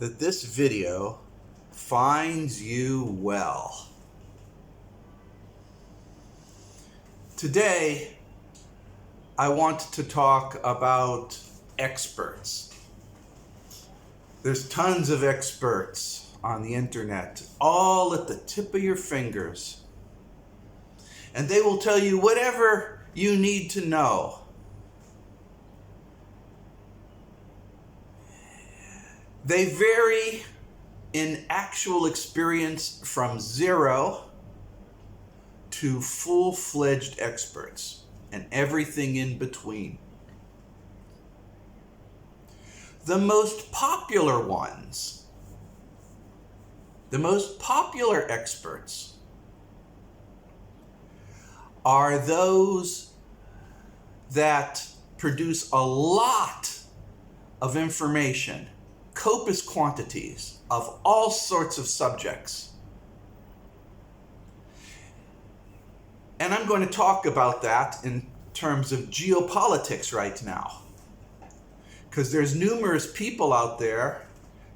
that this video finds you well. Today, I want to talk about experts. There's tons of experts on the internet, all at the tip of your fingers. And they will tell you whatever you need to know. They vary in actual experience from zero to full-fledged experts and everything in between. The most popular ones, the most popular experts are those that produce a lot of information, copious quantities of all sorts of subjects. And I'm going to talk about that in terms of geopolitics right now, because there's numerous people out there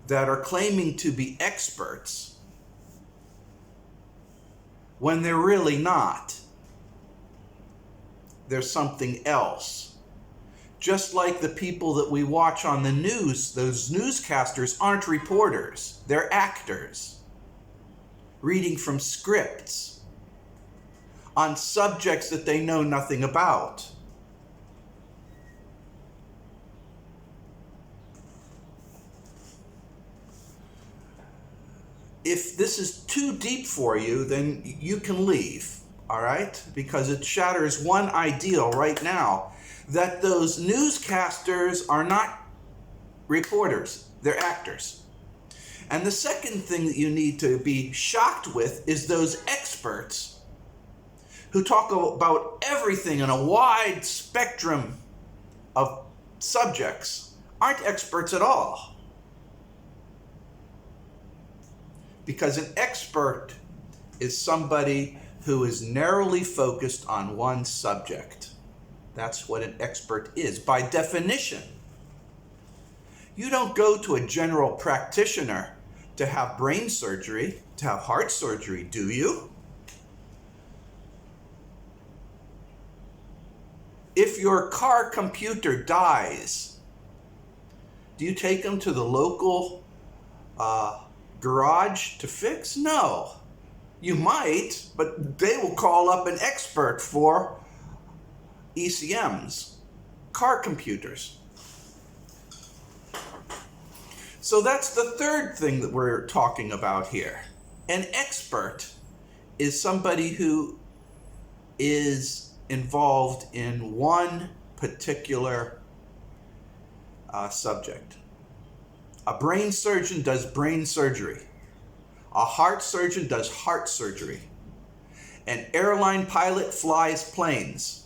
that are claiming to be experts when they're really not. There's something else. Just like the people that we watch on the news, those newscasters aren't reporters, they're actors, reading from scripts on subjects that they know nothing about. If this is too deep for you, then you can leave, all right? Because it shatters one ideal right now, that those newscasters are not reporters, they're actors. And the second thing that you need to be shocked with is those experts who talk about everything in a wide spectrum of subjects aren't experts at all. Because an expert is somebody who is narrowly focused on one subject. That's what an expert is, by definition. You don't go to a general practitioner to have brain surgery, to have heart surgery, do you? If your car computer dies, do you take them to the local garage to fix? No. You might, but they will call up an expert for ECMs, car computers. So that's the third thing that we're talking about here. An expert is somebody who is involved in one particular subject. A brain surgeon does brain surgery. A heart surgeon does heart surgery. An airline pilot flies planes.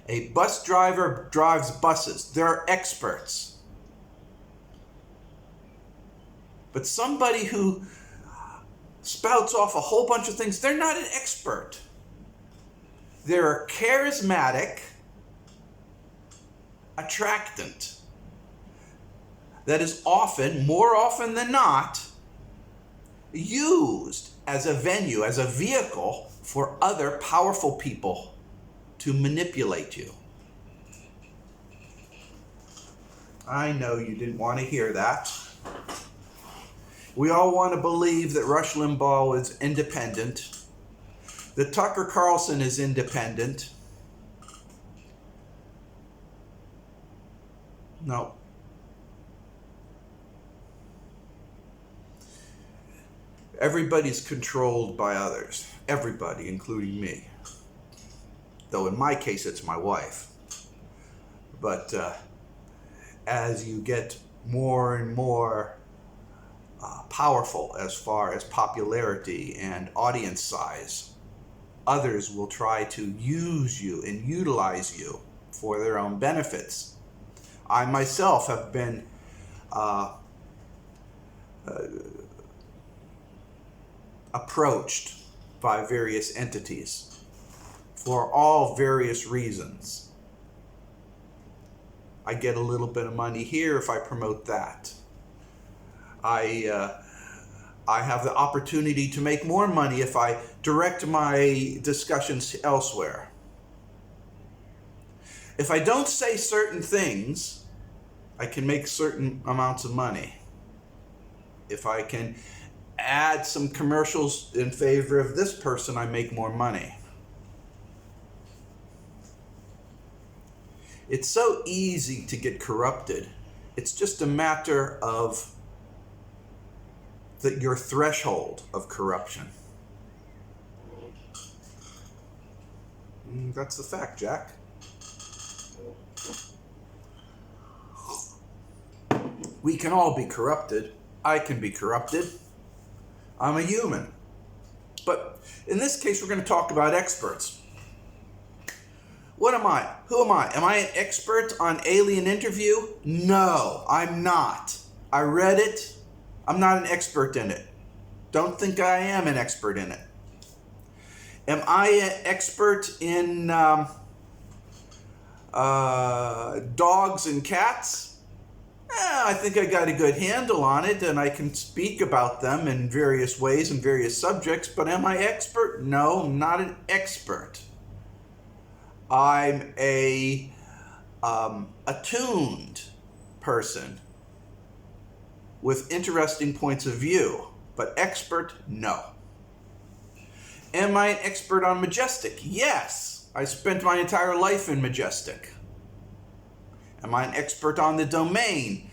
A bus driver drives buses. They're experts. But somebody who spouts off a whole bunch of things, they're not an expert. They're a charismatic attractant that is often, more often than not, used as a venue, as a vehicle for other powerful people to manipulate you. I know you didn't want to hear that. We all want to believe that Rush Limbaugh is independent, that Tucker Carlson is independent. No. Everybody's controlled by others. Everybody, including me. Though in my case, it's my wife. But as you get more and more powerful as far as popularity and audience size, others will try to use you and utilize you for their own benefits. I myself have been approached by various entities for all various reasons. I get a little bit of money here if I promote that. I have the opportunity to make more money if I direct my discussions elsewhere. If I don't say certain things, I can make certain amounts of money. If I can add some commercials in favor of this person, I make more money. It's so easy to get corrupted. It's just a matter of your threshold of corruption. That's the fact, Jack. We can all be corrupted. I can be corrupted. I'm a human. But in this case, we're going to talk about experts. What am I? Who am I? Am I an expert on alien interview? No, I'm not. I read it. I'm not an expert in it. Don't think I am an expert in it. Am I an expert in dogs and cats? I think I got a good handle on it, and I can speak about them in various ways and various subjects, but am I expert? No, I'm not an expert. I'm a attuned person with interesting points of view, but expert, no. Am I an expert on Majestic? Yes. I spent my entire life in Majestic. Am I an expert on the domain?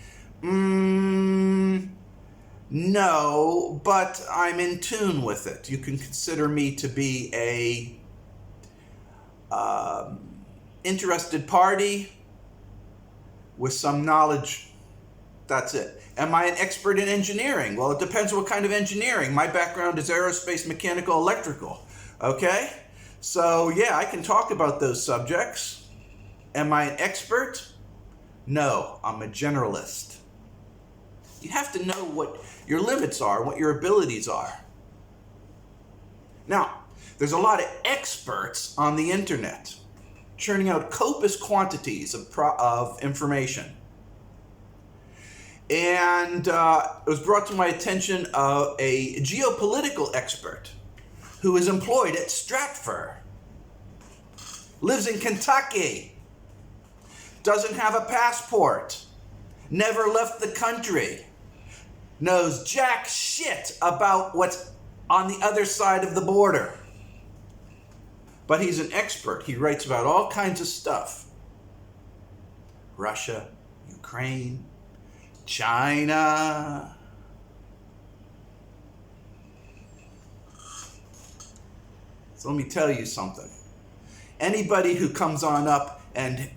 No, but I'm in tune with it. You can consider me to be a interested party with some knowledge. That's it. Am I an expert in engineering? Well, it depends what kind of engineering. My background is aerospace, mechanical, electrical. Okay? So, yeah, I can talk about those subjects. Am I an expert? No, I'm a generalist. You have to know what your limits are, what your abilities are. Now, there's a lot of experts on the internet churning out copious quantities of information. And it was brought to my attention a geopolitical expert who is employed at Stratford, lives in Kentucky, doesn't have a passport, never left the country, knows jack shit about what's on the other side of the border. But he's an expert. He writes about all kinds of stuff. Russia, Ukraine, China. So let me tell you something. Anybody who comes on up and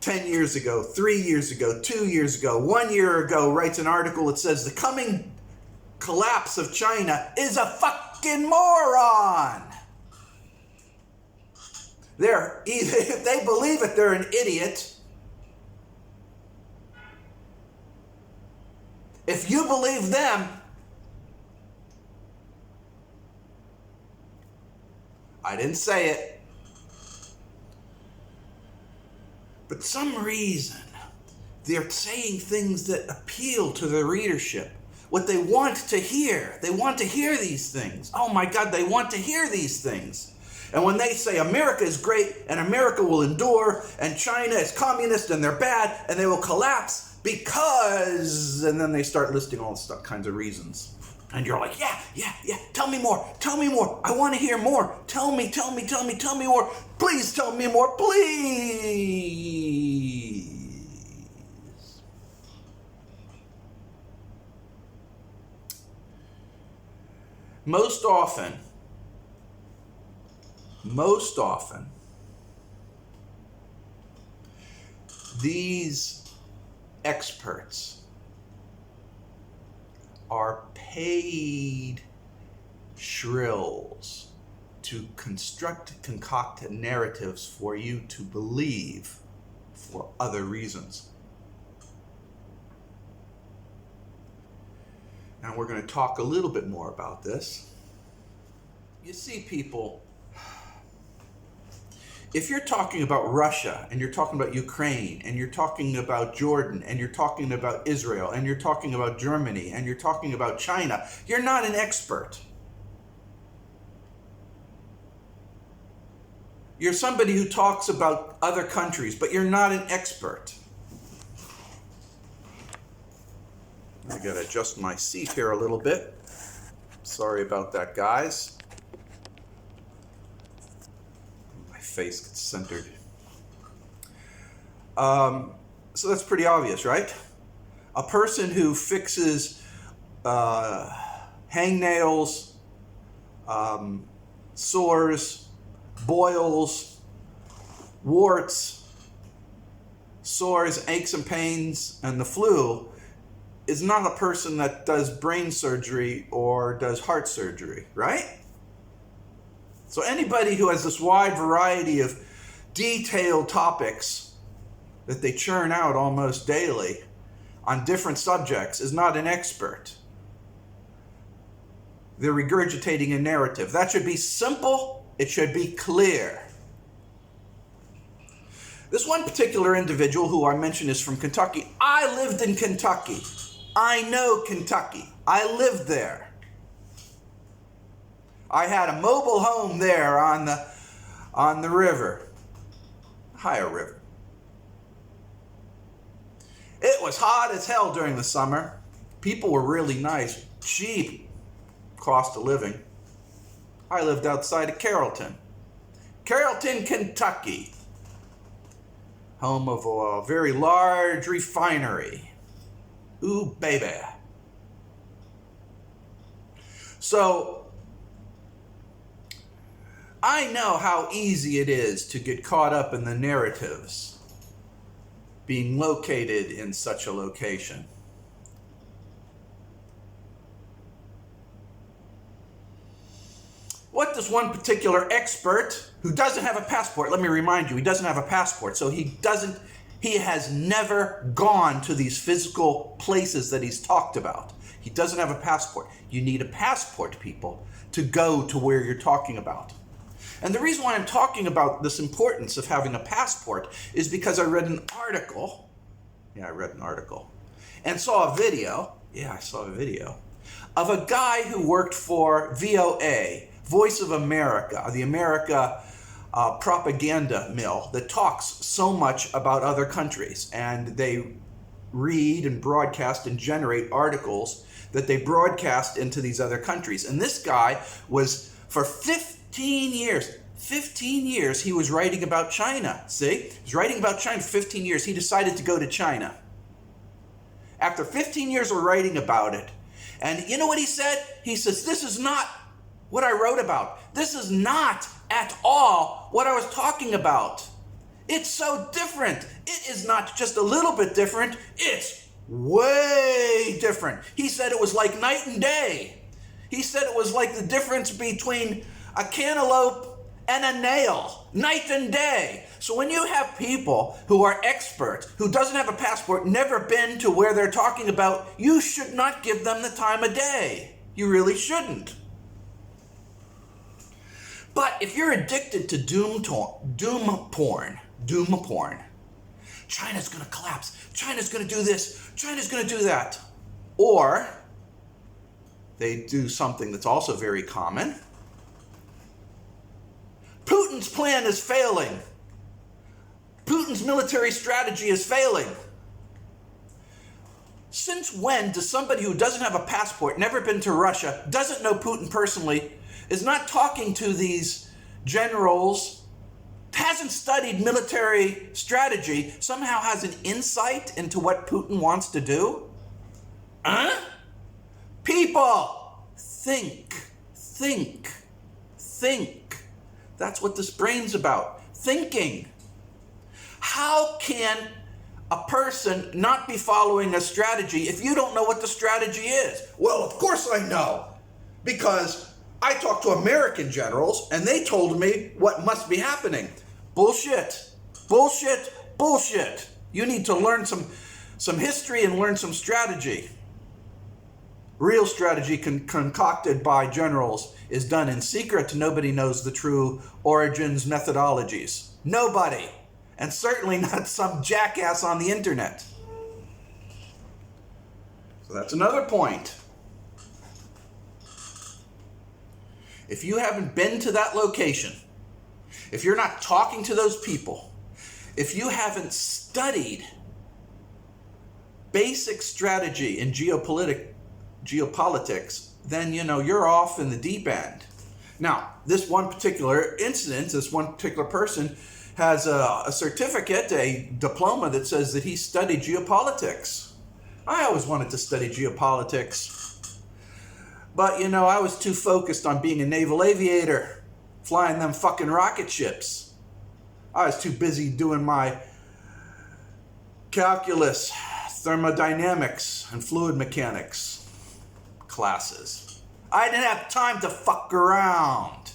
10 years ago, 3 years ago, 2 years ago, 1 year ago writes an article that says the coming collapse of China is a fucking moron. If they believe it, they're an idiot. If you believe them, I didn't say it. But some reason, they're saying things that appeal to the readership. What they want to hear. They want to hear these things. Oh my God, they want to hear these things. And when they say America is great and America will endure and China is communist and they're bad and they will collapse because, and then they start listing all kinds of reasons. And you're like, yeah, tell me more, I want to hear more, tell me more, please tell me more, please. Most often, these experts are paid shrills to concoct narratives for you to believe for other reasons. Now we're going to talk a little bit more about this. You see, people, if you're talking about Russia and you're talking about Ukraine and you're talking about Jordan and you're talking about Israel and you're talking about Germany and you're talking about China, you're not an expert. You're somebody who talks about other countries, but you're not an expert. I gotta adjust my seat here a little bit. Sorry about that, guys. My face gets centered. So that's pretty obvious, right? A person who fixes hangnails, sores, boils, warts, sores, aches and pains, and the flu is not a person that does brain surgery or does heart surgery, right? So anybody who has this wide variety of detailed topics that they churn out almost daily on different subjects is not an expert. They're regurgitating a narrative. That should be simple. It should be clear. This one particular individual who I mentioned is from Kentucky. I lived in Kentucky. I know Kentucky. I lived there. I had a mobile home there on the river, Ohio River. It was hot as hell during the summer. People were really nice, cheap cost of living. I lived outside of Carrollton, Kentucky, home of a very large refinery. Ooh, baby. So, I know how easy it is to get caught up in the narratives being located in such a location. What does one particular expert who doesn't have a passport, let me remind you, he doesn't have a passport, so he has never gone to these physical places that he's talked about. He doesn't have a passport. You need a passport, people, to go to where you're talking about. And the reason why I'm talking about this importance of having a passport is because I read an article. And saw a video. I saw a video of a guy who worked for VOA, Voice of America, the America propaganda mill that talks so much about other countries, and they read and broadcast and generate articles that they broadcast into these other countries. And this guy was, for 15 years, he was writing about China. See? He was writing about China for 15 years. He decided to go to China. After 15 years of writing about it, and you know what he said? He says, this is not what I wrote about. This is not at all what I was talking about. It's so different. It is not just a little bit different. It's way different. He said it was like night and day. He said it was like the difference between a cantaloupe and a nail, night and day. So when you have people who are experts, who doesn't have a passport, never been to where they're talking about, you should not give them the time of day. You really shouldn't. But if you're addicted to doom porn, China's going to collapse, China's going to do this, China's going to do that. Or they do something that's also very common. Putin's plan is failing. Putin's military strategy is failing. Since when does somebody who doesn't have a passport, never been to Russia, doesn't know Putin personally, is not talking to these generals, hasn't studied military strategy, somehow has an insight into what Putin wants to do? People, think. That's what this brain's about. Thinking. How can a person not be following a strategy if you don't know what the strategy is? Well, of course I know. Because I talked to American generals and they told me what must be happening. Bullshit. You need to learn some history and learn some strategy. Real strategy concocted by generals is done in secret. Nobody knows the true origins, methodologies. Nobody. And certainly not some jackass on the internet. So that's another point. If you haven't been to that location, if you're not talking to those people, if you haven't studied basic strategy in geopolitics, then you're off in the deep end. Now, this one particular incident, this one particular person has a certificate, a diploma that says that he studied geopolitics. I always wanted to study geopolitics, but I was too focused on being a naval aviator, flying them fucking rocket ships. I was too busy doing my calculus, thermodynamics, and fluid mechanics classes. I didn't have time to fuck around.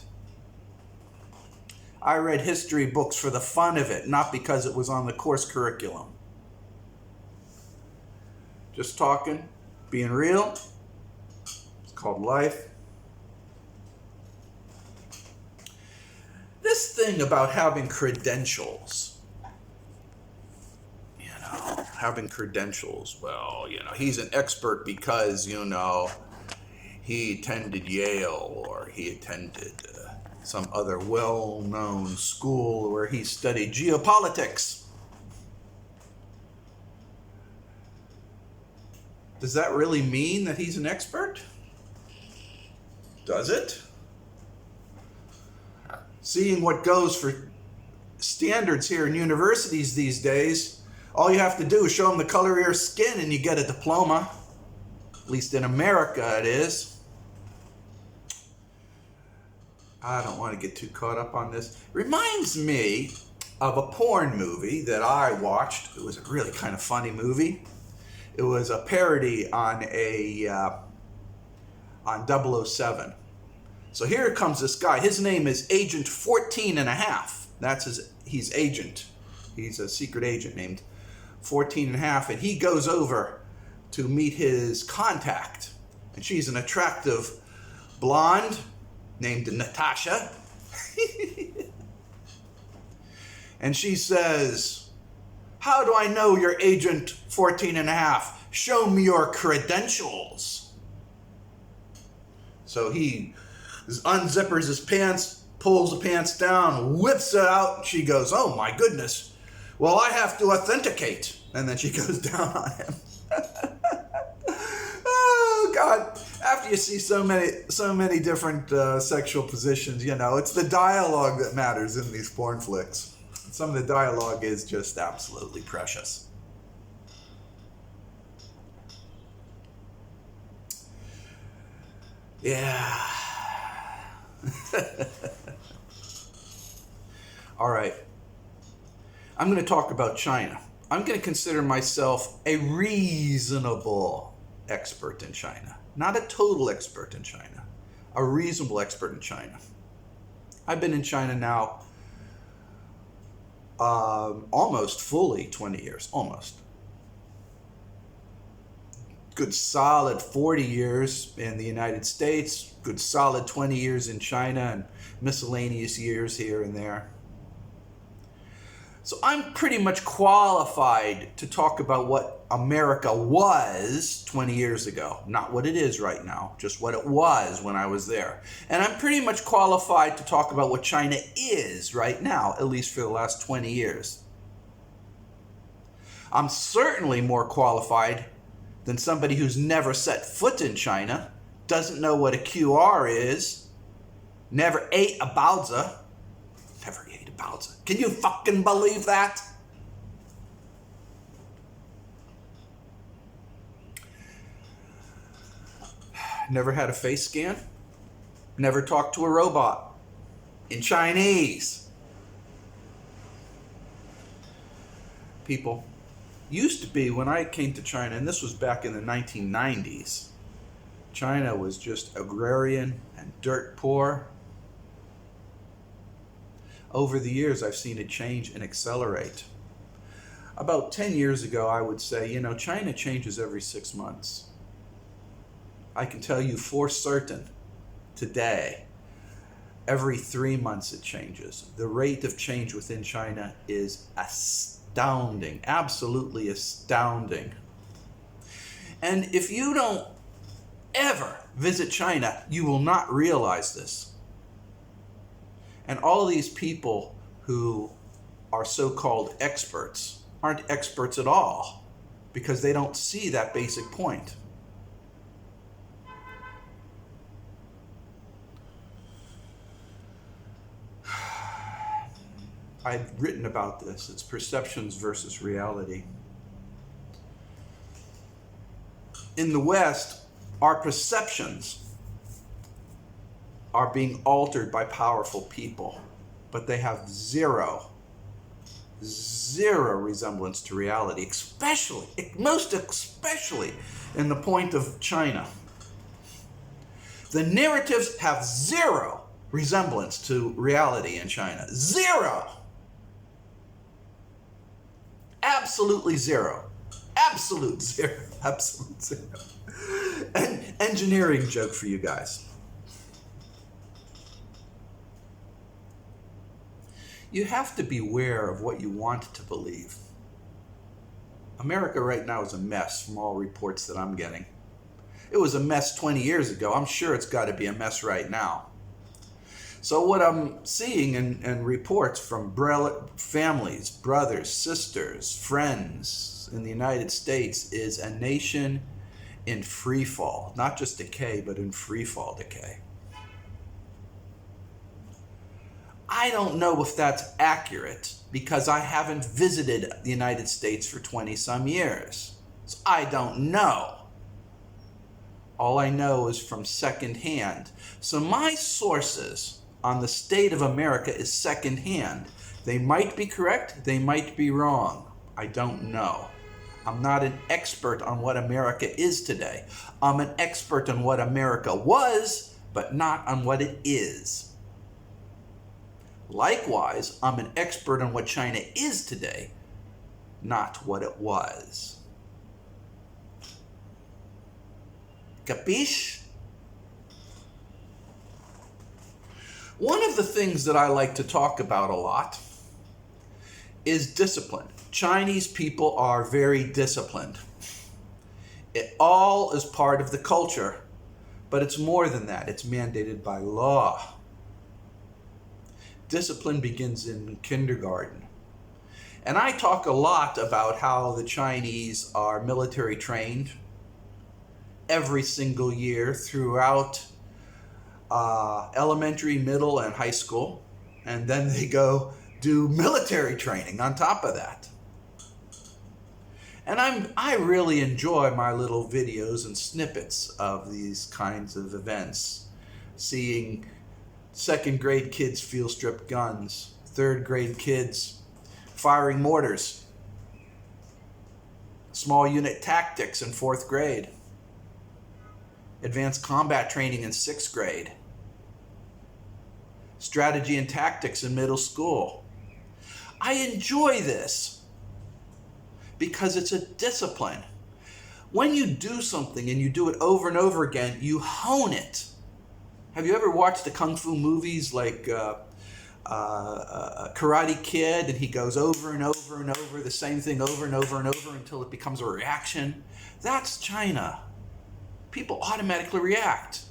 I read history books for the fun of it, not because it was on the course curriculum. Just talking, being real. It's called life. This thing about having credentials. Having credentials. Well, he's an expert because, he attended Yale or he attended some other well-known school where he studied geopolitics. Does that really mean that he's an expert? Does it? Seeing what goes for standards here in universities these days, all you have to do is show them the color of your skin and you get a diploma. At least in America it is. I don't want to get too caught up on this. It reminds me of a porn movie that I watched. It was a really kind of funny movie. It was a parody on on 007. So here comes this guy. His name is Agent 14 and a half. He's agent. He's a secret agent named 14 and a half, and he goes over to meet his contact. And she's an attractive blonde named Natasha. And she says, "How do I know you're Agent 14 and a half? Show me your credentials." So he unzippers his pants, pulls the pants down, whips it out, and she goes, "Oh my goodness. Well, I have to authenticate." And then she goes down on him. Oh God. After you see so many different sexual positions, it's the dialogue that matters in these porn flicks. Some of the dialogue is just absolutely precious. Yeah. All right. I'm going to talk about China. I'm going to consider myself a reasonable expert in China. Not a total expert in China. A reasonable expert in China. I've been in China now almost fully 20 years. Almost. Good solid 40 years in the United States. Good solid 20 years in China and miscellaneous years here and there. So I'm pretty much qualified to talk about what America was 20 years ago. Not what it is right now, just what it was when I was there. And I'm pretty much qualified to talk about what China is right now, at least for the last 20 years. I'm certainly more qualified than somebody who's never set foot in China, doesn't know what a QR is, never ate a baozi. Never ate a baozi. Can you fucking believe that? Never had a face scan. Never talked to a robot in Chinese. People, used to be when I came to China, and this was back in the 1990s, China was just agrarian and dirt poor. Over the years, I've seen it change and accelerate. About 10 years ago, I would say, China changes every 6 months. I can tell you for certain today Every 3 months it changes. The rate of change within China is astounding, absolutely astounding. And if you don't ever visit China, you will not realize this. And all these people who are so-called experts aren't experts at all because they don't see that basic point. I've written about this. It's perceptions versus reality. In the West, our perceptions are being altered by powerful people, but they have zero resemblance to reality, most especially in the point of China. The narratives have zero resemblance to reality in China. Zero. Absolutely zero. Absolute zero. Absolute zero. An engineering joke for you guys. You have to beware of what you want to believe. America right now is a mess from all reports that I'm getting. It was a mess 20 years ago. I'm sure it's got to be a mess right now. So what I'm seeing in reports from families, brothers, sisters, friends in the United States is a nation in free fall. Not just decay, but in free fall decay. I don't know if that's accurate because I haven't visited the United States for 20 some years. So I don't know. All I know is from secondhand. So my sources on the state of America is secondhand. They might be correct, they might be wrong. I don't know. I'm not an expert on what America is today. I'm an expert on what America was, but not on what it is. Likewise, I'm an expert on what China is today, not what it was. Capiche? One of the things that I like to talk about a lot is discipline. Chinese people are very disciplined. It all is part of the culture, but it's more than that. It's mandated by law. Discipline begins in kindergarten. And I talk a lot about how the Chinese are military trained every single year throughout elementary, middle, and high school. And then they go do military training on top of that. And I really enjoy my little videos and snippets of these kinds of events. Seeing second grade kids field strip guns, third grade kids firing mortars, small unit tactics in fourth grade, advanced combat training in sixth grade, strategy and tactics in middle school. I enjoy this because it's a discipline. When you do something and you do it over and over again, you hone it. Have you ever watched the Kung Fu movies like Karate Kid, and he goes over and over and over the same thing over and over and over until it becomes a reaction? That's China. People automatically react.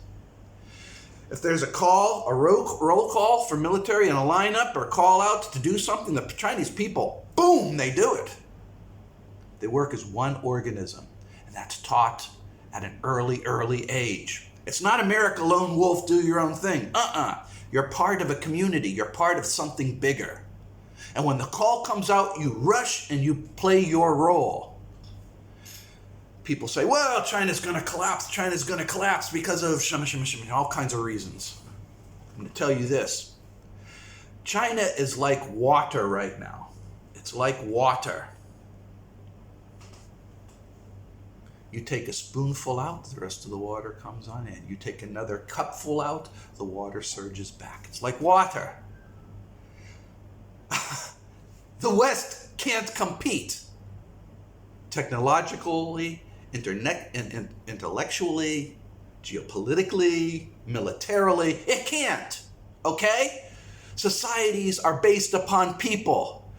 If there's a call, a roll call for military in a lineup or call out to do something, the Chinese people, boom, they do it. They work as one organism, and that's taught at an early age. It's not America lone wolf, do your own thing. You're part of a community. You're part of something bigger. And when the call comes out, you rush and you play your role. People say, well, China's going to collapse. China's going to collapse because of all kinds of reasons. I'm going to tell you this. China is like water right now. It's like water. You take a spoonful out, the rest of the water comes on in. You take another cupful out, the water surges back. It's like water. The West can't compete. Technologically, intellectually, geopolitically, militarily, it can't. Okay? Societies are based upon people.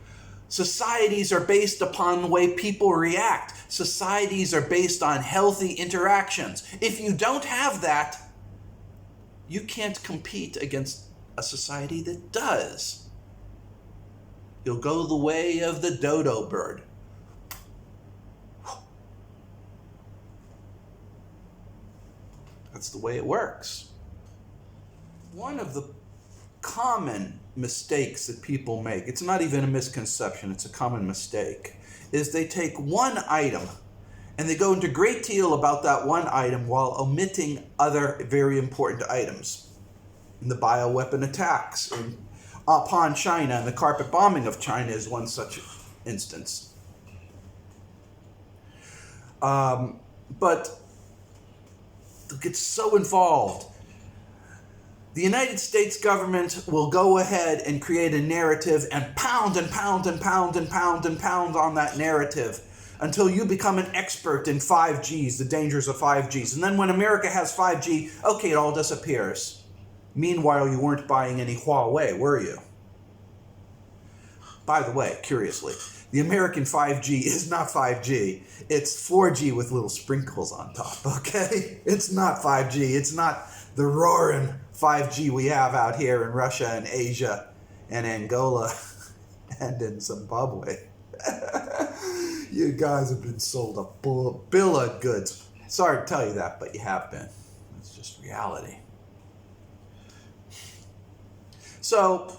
Societies are based upon the way people react. Societies are based on healthy interactions. If you don't have that, you can't compete against a society that does. You'll go the way of the dodo bird. That's the way it works. One of the common mistakes that people make, it's not even a misconception, it's a common mistake, is they take one item and they go into great deal about that one item while omitting other very important items. And the bioweapon attacks upon China and the carpet bombing of China is one such instance. But it gets so involved. The United States government will go ahead and create a narrative and pound and pound and pound and pound and pound on that narrative until you become an expert in 5Gs, the dangers of 5Gs. And then when America has 5G, okay, it all disappears. Meanwhile, you weren't buying any Huawei, were you? By the way, curiously, the American 5G is not 5G. It's 4G with little sprinkles on top, okay? It's not 5G. It's not the roaring 5G we have out here in Russia and Asia and Angola and in Zimbabwe. You guys have been sold a bill of goods. Sorry to tell you that, but you have been. It's just reality. So,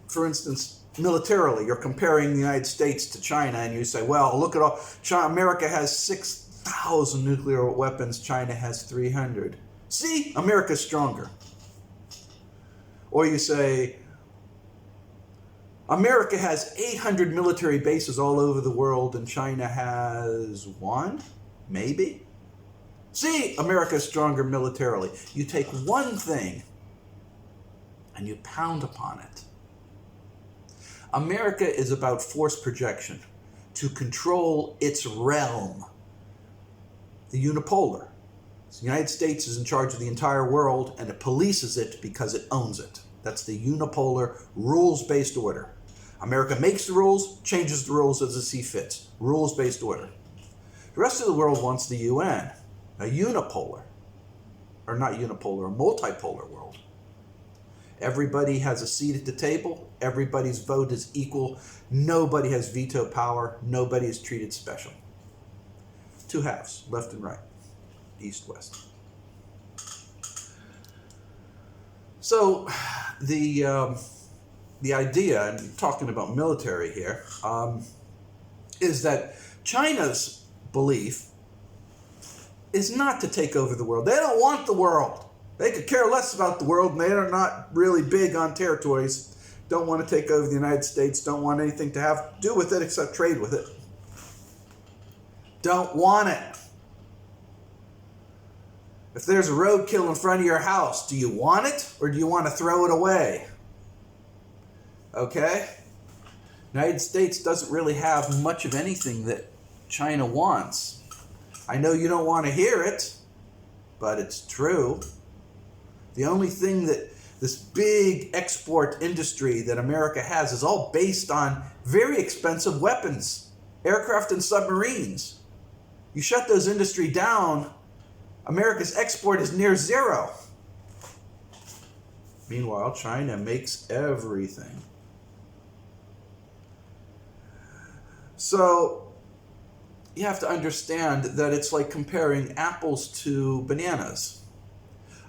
for instance, militarily, you're comparing the United States to China, and you say, well, look at all, America has 6,000 nuclear weapons, China has 300. See, America's stronger. Or you say, America has 800 military bases all over the world, and China has 1, maybe. See, America's stronger militarily. You take one thing, and you pound upon it. America is about force projection to control its realm, the unipolar. The United States is in charge of the entire world, and it polices it because it owns it. That's the unipolar, rules-based order. America makes the rules, changes the rules as it sees fit. Rules-based order. The rest of the world wants the UN, a unipolar, or not unipolar, a multipolar world. Everybody has a seat at the table. Everybody's vote is equal. Nobody has veto power. Nobody is treated special. Two halves, left and right, east, west. So the idea, and talking about military here, is that China's belief is not to take over the world. They don't want the world. They could care less about the world, and they are not really big on territories. Don't want to take over the United States. Don't want anything to have to do with it except trade with it. Don't want it. If there's a roadkill in front of your house, do you want it or do you want to throw it away? Okay? United States doesn't really have much of anything that China wants. I know you don't want to hear it, but it's true. The only thing that this big export industry that America has is all based on very expensive weapons, aircraft and submarines. You shut those industry down, America's export is near zero. Meanwhile, China makes everything. So you have to understand that it's like comparing apples to bananas.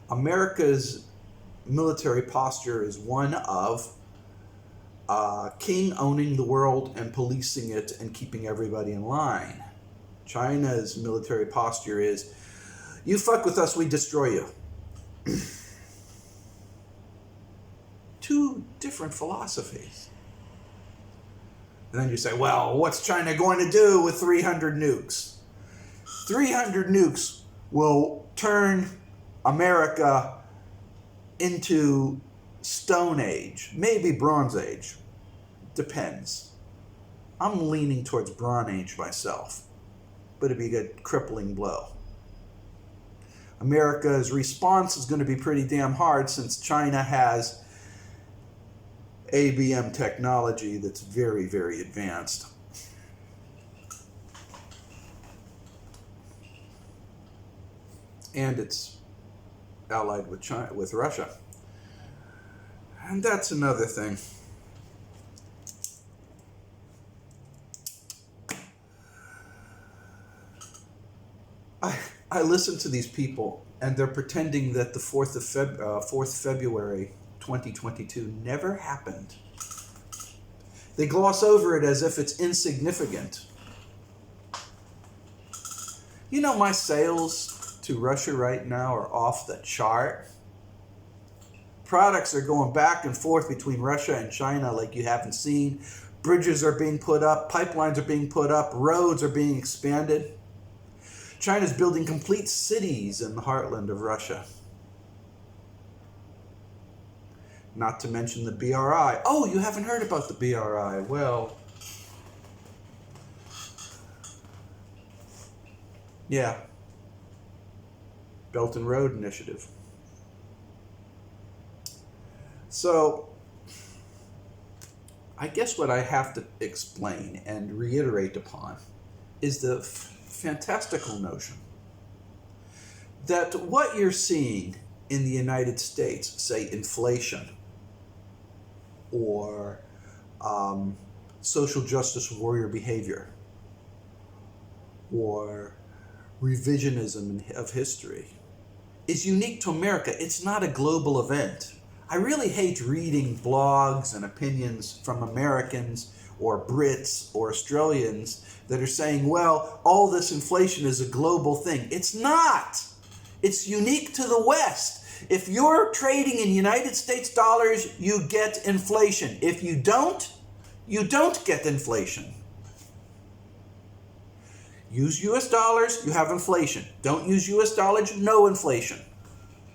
America's military posture is one of king owning the world and policing it and keeping everybody in line. China's military posture is, you fuck with us, we destroy you. Two different philosophies. And then you say, well, what's China going to do with 300 nukes? 300 nukes will turn America into Stone Age, maybe Bronze Age. Depends. I'm leaning towards Bronze Age myself, but it'd be a crippling blow. America's response is going to be pretty damn hard since China has ABM technology that's very, very advanced. And it's allied with China, with Russia. And that's another thing. I listen to these people, and they're pretending that the 4th February 2022 never happened. They gloss over it as if it's insignificant. You know, my sales to Russia right now are off the chart. Products are going back and forth between Russia and China like you haven't seen. Bridges are being put up, pipelines are being put up, roads are being expanded. China's building complete cities in the heartland of Russia. Not to mention the BRI. Oh, you haven't heard about the BRI. Well, yeah. Belt and Road Initiative. So, I guess what I have to explain and reiterate upon is the fantastical notion that what you're seeing in the United States, say inflation or social justice warrior behavior or revisionism of history, is unique to America. It's not a global event. I really hate reading blogs and opinions from Americans or Brits or Australians that are saying, well, all this inflation is a global thing. It's not. It's unique to the West. If you're trading in United States dollars, you get inflation. If you don't get inflation. Use US dollars, you have inflation. Don't use US dollars, no inflation.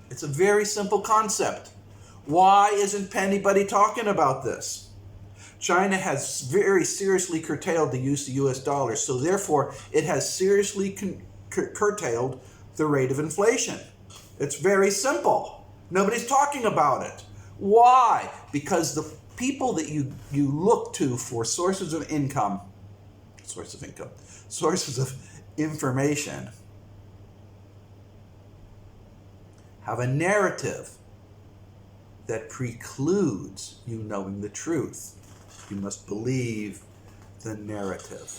It's a very simple concept. Why isn't anybody talking about this? China has very seriously curtailed the use of US dollars, so therefore it has seriously curtailed the rate of inflation. It's very simple. Nobody's talking about it. Why? Because the people that you look to for sources of information have a narrative that precludes you knowing the truth. You must believe the narrative.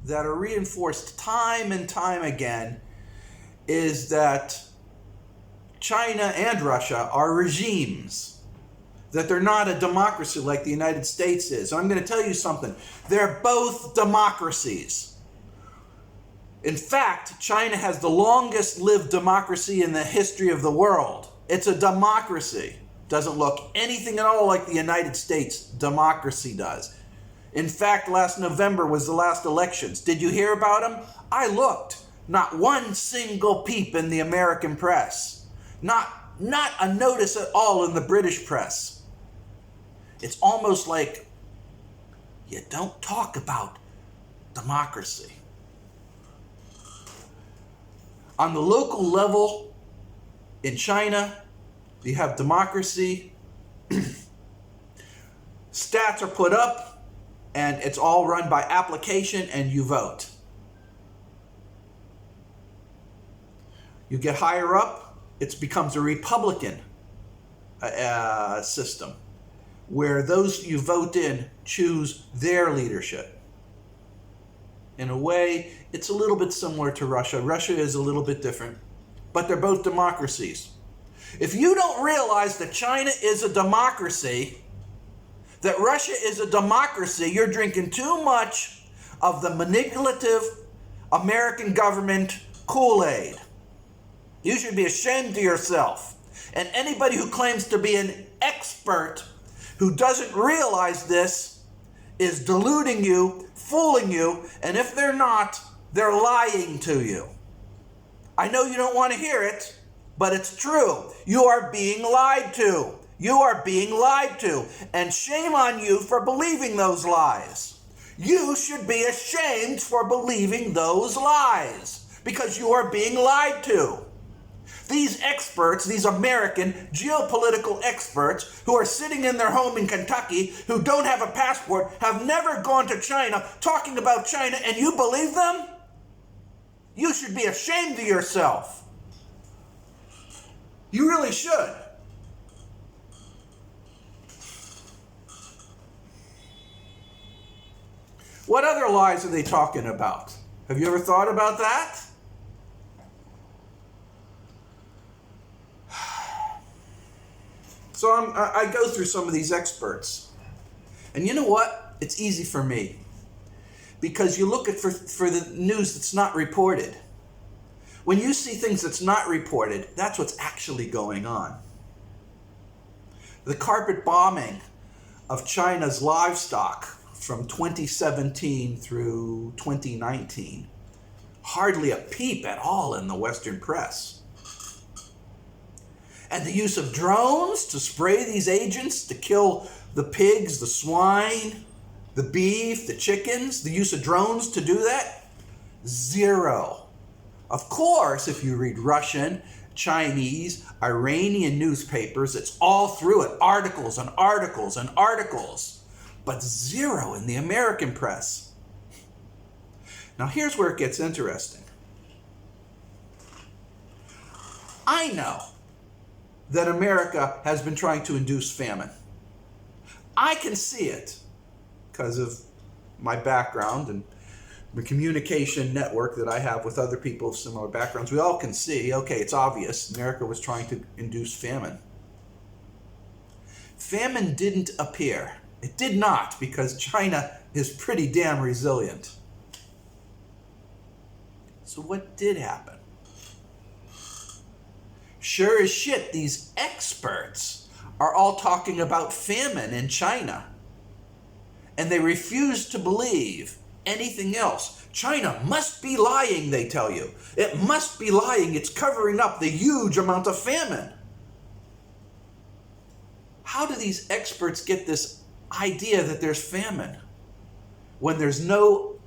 that are reinforced time and time again is that China and Russia are regimes, that they're not a democracy like the United States is. I'm going to tell you something. They're both democracies. In fact, China has the longest lived democracy in the history of the world. It's a democracy. Doesn't look anything at all like the United States democracy does. In fact, last November was the last elections. Did you hear about them? I looked. Not one single peep in the American press. Not a notice at all in the British press. It's almost like you don't talk about democracy. On the local level in China, you have democracy. Stats are put up, and it's all run by application, and you vote. You get higher up, it becomes a Republican system, where those you vote in choose their leadership. In a way, it's a little bit similar to Russia. Russia is a little bit different, but they're both democracies. If you don't realize that China is a democracy, that Russia is a democracy, you're drinking too much of the manipulative American government Kool-Aid. You should be ashamed of yourself. And anybody who claims to be an expert who doesn't realize this is deluding you, fooling you, and if they're not, they're lying to you. I know you don't want to hear it, but it's true. You are being lied to. You are being lied to. And shame on you for believing those lies. You should be ashamed for believing those lies because you are being lied to. These experts, these American geopolitical experts who are sitting in their home in Kentucky, who don't have a passport, have never gone to China, talking about China, and you believe them? You should be ashamed of yourself. You really should. What other lies are they talking about? Have you ever thought about that? So I go through some of these experts. And you know what? It's easy for me. Because you look at for the news that's not reported. When you see things that's not reported, that's what's actually going on. The carpet bombing of China's livestock from 2017 through 2019. Hardly a peep at all in the Western press. And the use of drones to spray these agents to kill the pigs, the swine, the beef, the chickens, the use of drones to do that? Zero. Of course, if you read Russian, Chinese, Iranian newspapers, it's all through it. Articles and articles and articles. But zero in the American press. Now here's where it gets interesting. I know that America has been trying to induce famine. I can see it because of my background and the communication network that I have with other people of similar backgrounds. We all can see, okay, it's obvious, America was trying to induce famine. Famine didn't appear. It did not, because China is pretty damn resilient. So what did happen? Sure as shit, these experts are all talking about famine in China. And they refuse to believe anything else. China must be lying, they tell you. It must be lying. It's covering up the huge amount of famine. How do these experts get this idea that there's famine when there's no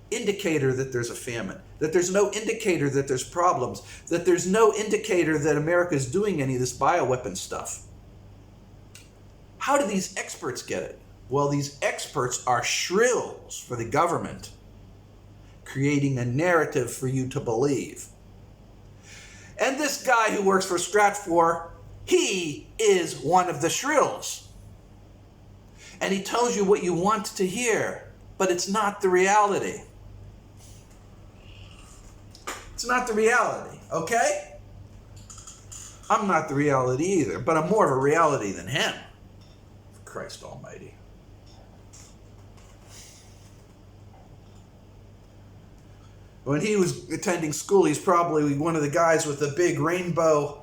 indicator that there's a famine, that there's no indicator that there's problems, that there's no indicator that America is doing any of this bioweapon stuff? How do these experts get it? Well, these experts are shrills for the government, creating a narrative for you to believe. And this guy who works for Stratfor, he is one of the shrills. And he tells you what you want to hear. but it's not the reality. It's not the reality, okay? I'm not the reality either, but I'm more of a reality than him. Christ almighty. When he was attending school, he's probably one of the guys with the big rainbow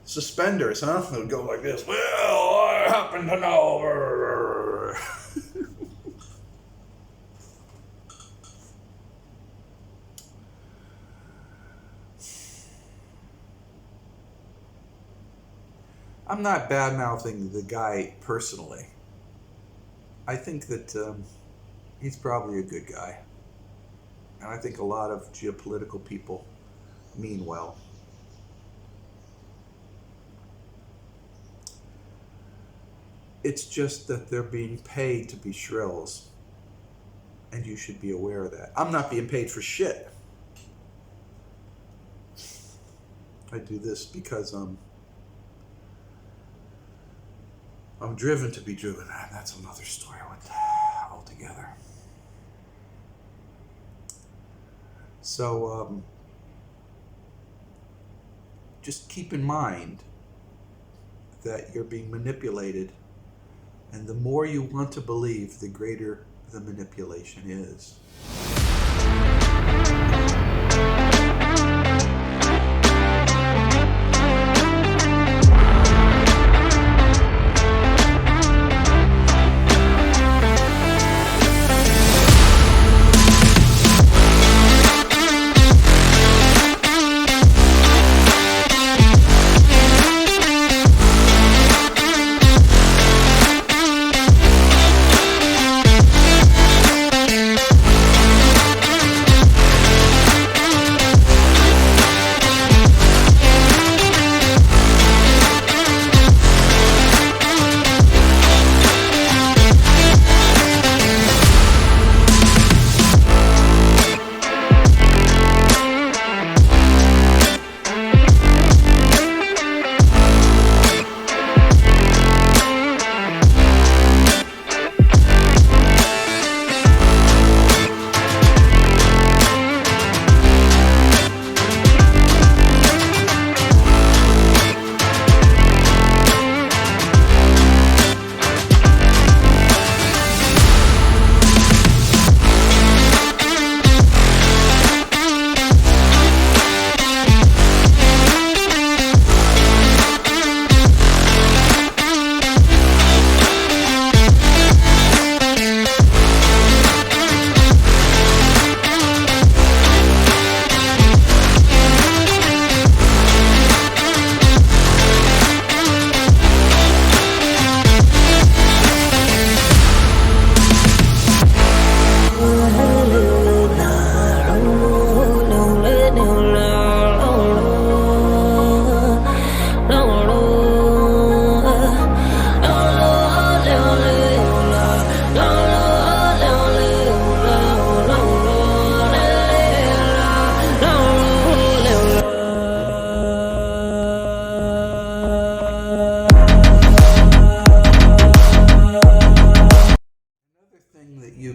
suspenders, huh? It would go like this. Well, I happen to know. I'm not bad-mouthing the guy personally. I think that he's probably a good guy. And I think a lot of geopolitical people mean well. It's just that they're being paid to be shrills. And you should be aware of that. I'm not being paid for shit. I do this because I'm driven to be driven. And that's another story altogether. So just keep in mind that you're being manipulated, and the more you want to believe, the greater the manipulation is.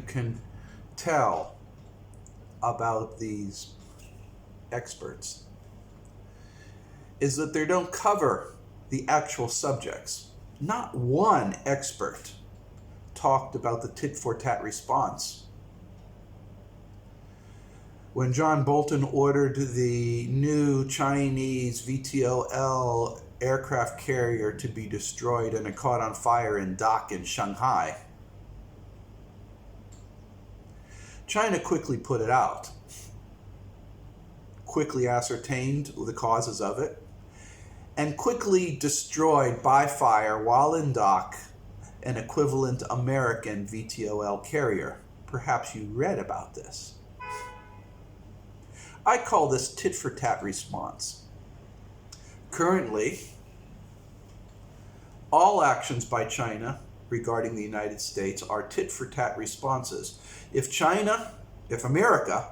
Can tell about these experts is that they don't cover the actual subjects. Not one expert talked about the tit-for-tat response. When John Bolton ordered the new Chinese VTOL aircraft carrier to be destroyed and it caught on fire in dock in Shanghai, China quickly put it out, quickly ascertained the causes of it, and quickly destroyed by fire while in dock an equivalent American VTOL carrier. Perhaps you read about this. I call this tit-for-tat response. Currently, all actions by China regarding the United States are tit-for-tat responses. If America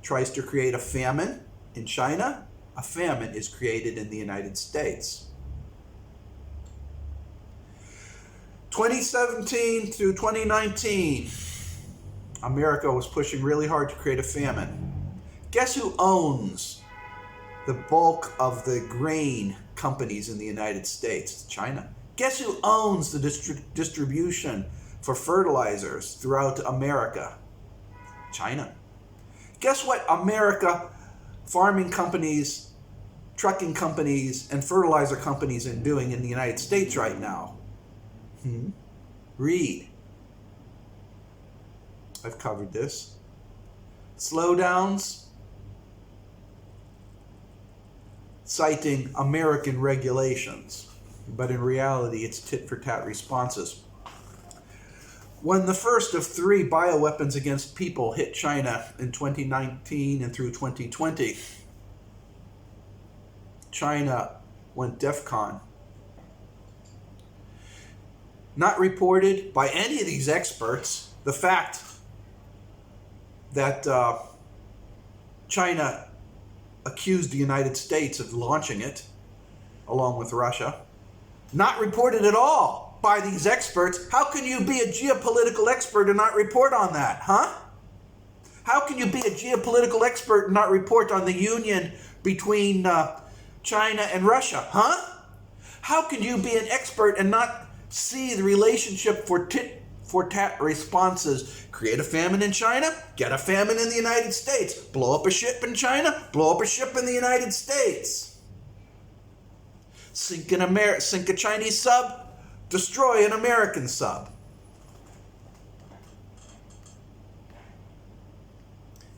tries to create a famine in China, a famine is created in the United States. 2017 through 2019, America was pushing really hard to create a famine. Guess who owns the bulk of the grain companies in the United States? It's China. Guess who owns the distribution for fertilizers throughout America? China. Guess what America, farming companies, trucking companies, and fertilizer companies are doing in the United States right now? Read. I've covered this. Slowdowns, citing American regulations, but in reality it's tit-for-tat responses. When the first of 3 bioweapons against people hit China in 2019 and through 2020, China went DEFCON. Not reported by any of these experts. The fact that China accused the United States of launching it, along with Russia. Not reported at all by these experts. How can you be a geopolitical expert and not report on that, huh? How can you be a geopolitical expert and not report on the union between China and Russia, huh? How can you be an expert and not see the relationship for tit-for-tat responses? Create a famine in China, get a famine in the United States. Blow up a ship in China, blow up a ship in the United States. Sink a Chinese sub, destroy an American sub.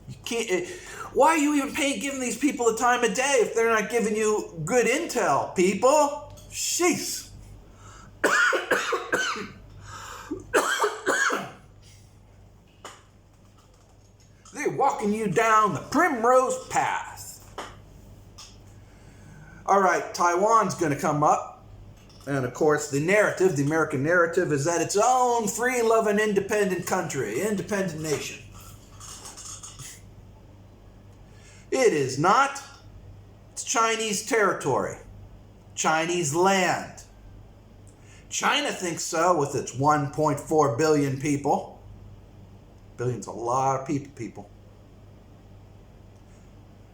You can't. Why are you even giving these people the time of day if they're not giving you good intel, people? Jeez. They're walking you down the primrose path. All right, Taiwan's going to come up. And of course, the narrative, the American narrative, is that its own free, loving, independent country, independent nation. It is not. It's Chinese territory, Chinese land. China thinks so with its 1.4 billion people. Billion's a lot of people.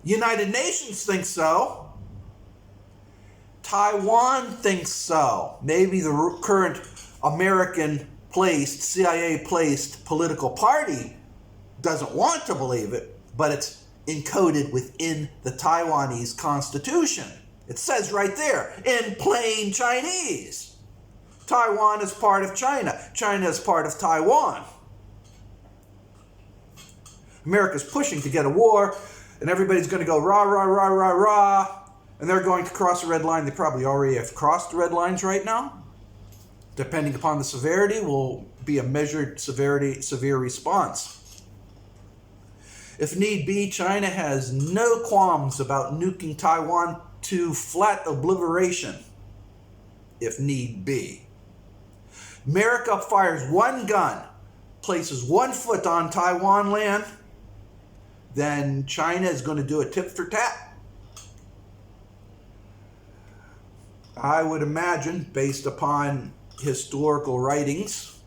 United Nations thinks so. Taiwan thinks so. Maybe the current American-placed, CIA-placed political party doesn't want to believe it, but it's encoded within the Taiwanese constitution. It says right there, in plain Chinese. Taiwan is part of China. China is part of Taiwan. America's pushing to get a war, and everybody's going to go rah, rah, rah, rah, rah. And they're going to cross a red line. They probably already have crossed the red lines right now. Depending upon the severity, will be a measured severe response. If need be, China has no qualms about nuking Taiwan to flat obliteration, if need be. America fires one gun, places 1 foot on Taiwan land, then China is going to do a tit for tat. I would imagine, based upon historical writings,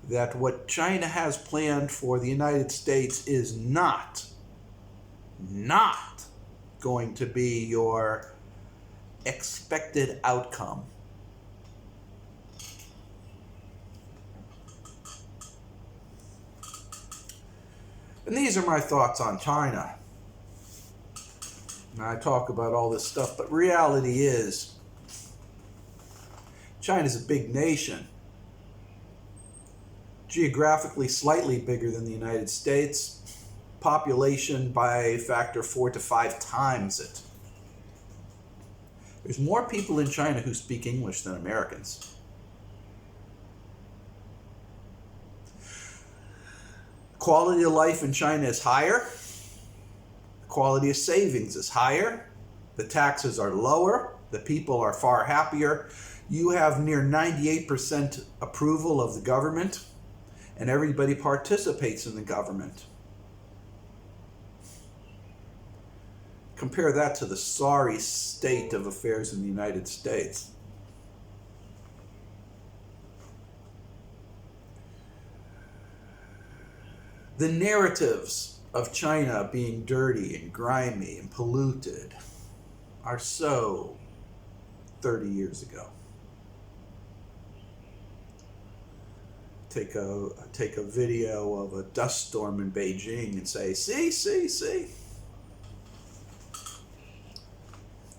that what China has planned for the United States is not going to be your expected outcome. And these are my thoughts on China. And I talk about all this stuff, but reality is, China's a big nation. Geographically slightly bigger than the United States. Population by a factor 4 to 5 times it. There's more people in China who speak English than Americans. Quality of life in China is higher. Quality of savings is higher. The taxes are lower. The people are far happier. You have near 98% approval of the government, and everybody participates in the government. Compare that to the sorry state of affairs in the United States. The narratives of China being dirty and grimy and polluted are so 30 years ago. Take a video of a dust storm in Beijing and say, see.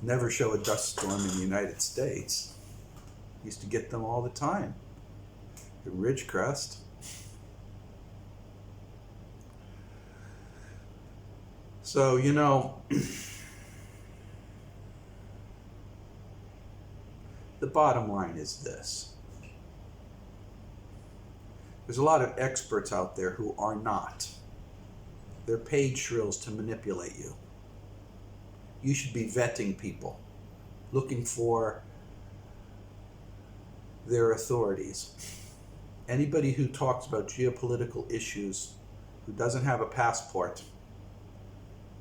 Never show a dust storm in the United States. Used to get them all the time. The Ridgecrest. So, the bottom line is this. There's a lot of experts out there who are not. They're paid shrills to manipulate you. You should be vetting people, looking for their authorities. Anybody who talks about geopolitical issues who doesn't have a passport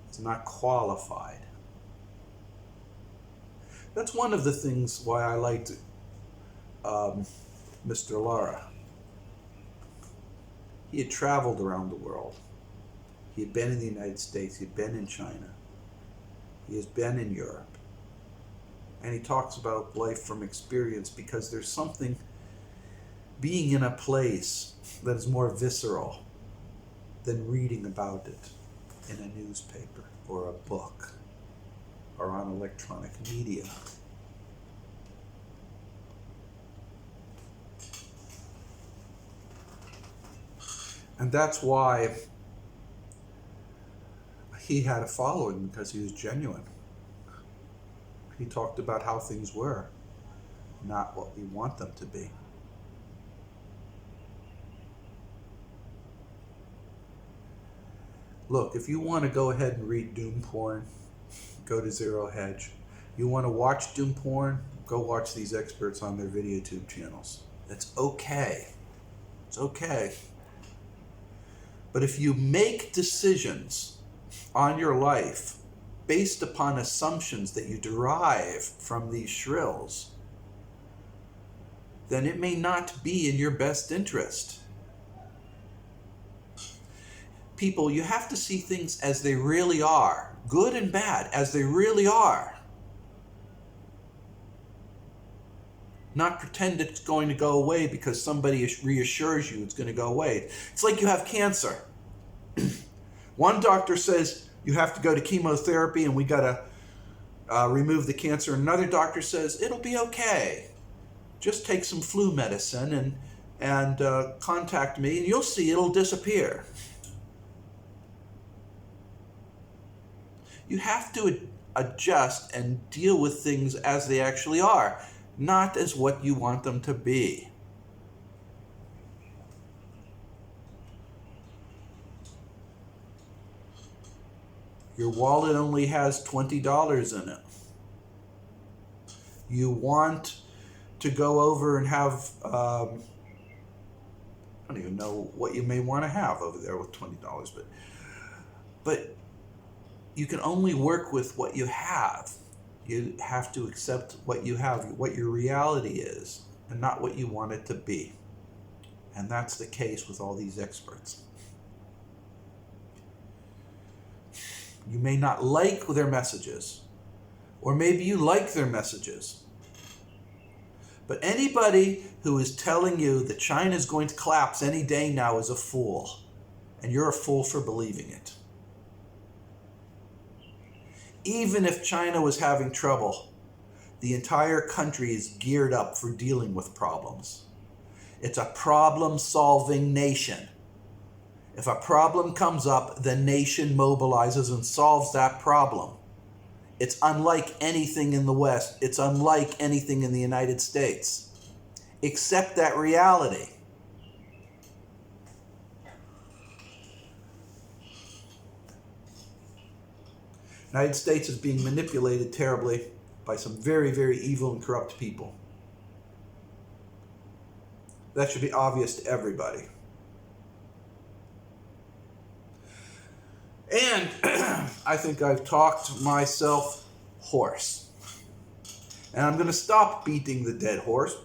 is not qualified. That's one of the things why I liked Mr. Lara. He had traveled around the world. He had been in the United States. He had been in China. He has been in Europe. And he talks about life from experience because there's something being in a place that is more visceral than reading about it in a newspaper or a book or on electronic media. And that's why he had a following, because he was genuine. He talked about how things were, not what we want them to be. Look, if you want to go ahead and read doom porn, go to Zero Hedge. You want to watch doom porn, go watch these experts on their VideoTube channels. That's okay. It's okay. But if you make decisions on your life based upon assumptions that you derive from these shrills, then it may not be in your best interest. People, you have to see things as they really are, good and bad, as they really are. Not pretend it's going to go away because somebody reassures you it's going to go away. It's like you have cancer. One doctor says you have to go to chemotherapy and we got to remove the cancer. Another doctor says it'll be okay. Just take some flu medicine and contact me and you'll see it'll disappear. You have to adjust and deal with things as they actually are, not as what you want them to be. Your wallet only has $20 in it. You want to go over and have, I don't even know what you may want to have over there with $20, but you can only work with what you have. You have to accept what you have, what your reality is, and not what you want it to be. And that's the case with all these experts. You may not like their messages, or maybe you like their messages. But anybody who is telling you that China is going to collapse any day now is a fool, and you're a fool for believing it. Even if China was having trouble, the entire country is geared up for dealing with problems. It's a problem-solving nation. If a problem comes up, the nation mobilizes and solves that problem. It's unlike anything in the West. It's unlike anything in the United States. Accept that reality. The United States is being manipulated terribly by some very, very evil and corrupt people. That should be obvious to everybody. And I think I've talked myself hoarse. And I'm going to stop beating the dead horse.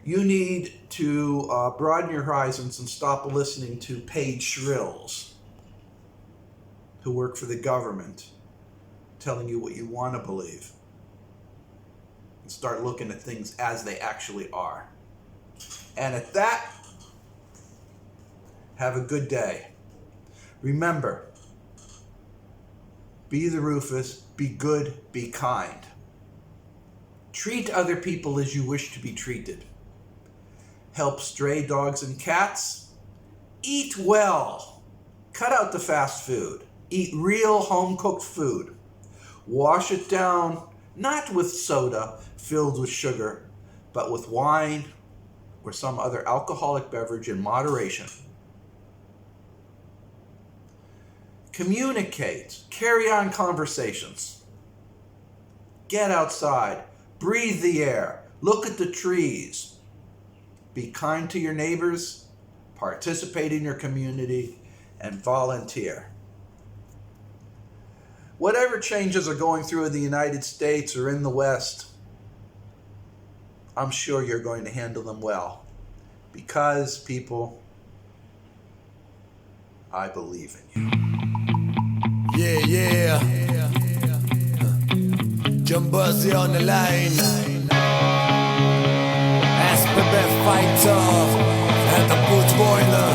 You need to broaden your horizons and stop listening to paid shrills who work for the government telling you what you want to believe. And start looking at things as they actually are. And at that, have a good day. Remember, be the Rufus, be good, be kind. Treat other people as you wish to be treated. Help stray dogs and cats. Eat well. Cut out the fast food. Eat real home-cooked food. Wash it down, not with soda filled with sugar, but with wine or some other alcoholic beverage in moderation. Communicate. Carry on conversations. Get outside. Breathe the air. Look at the trees. Be kind to your neighbors. Participate in your community and volunteer. Whatever changes are going through in the United States or in the West, I'm sure you're going to handle them well. Because, people, I believe in you. Yeah. John Buzzy on the line. SPB fighter at the boot boiler.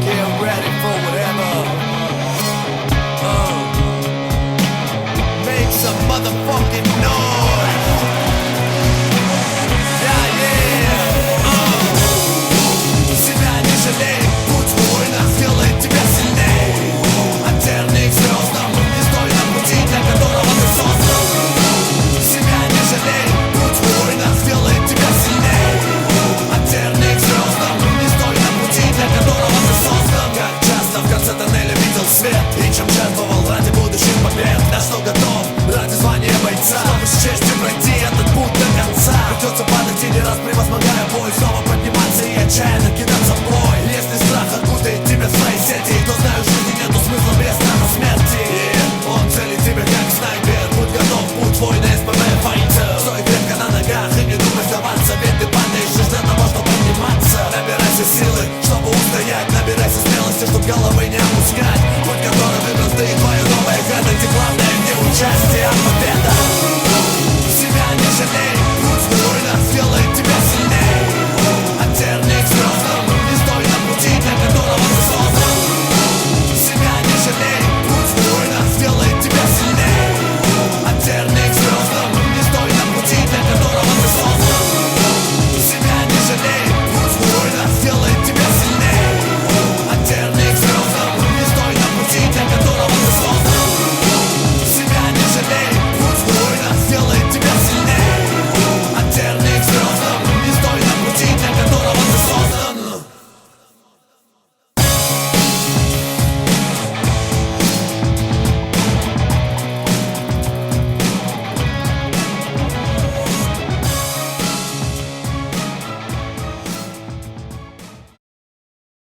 Get ready for whatever. Make some motherfucking noise. Себя не жалей, будь воина, сделай тебя сильней. Оттерни к звездам, не стой на пути, для которого ты создан. Себя не жалей, будь воина, сделай тебя сильней. Оттерни к звездам, не стой на пути, для которого ты создан. Как часто в конце тоннеля видел свет, и чем жертвовал ради будущих побед. На что готов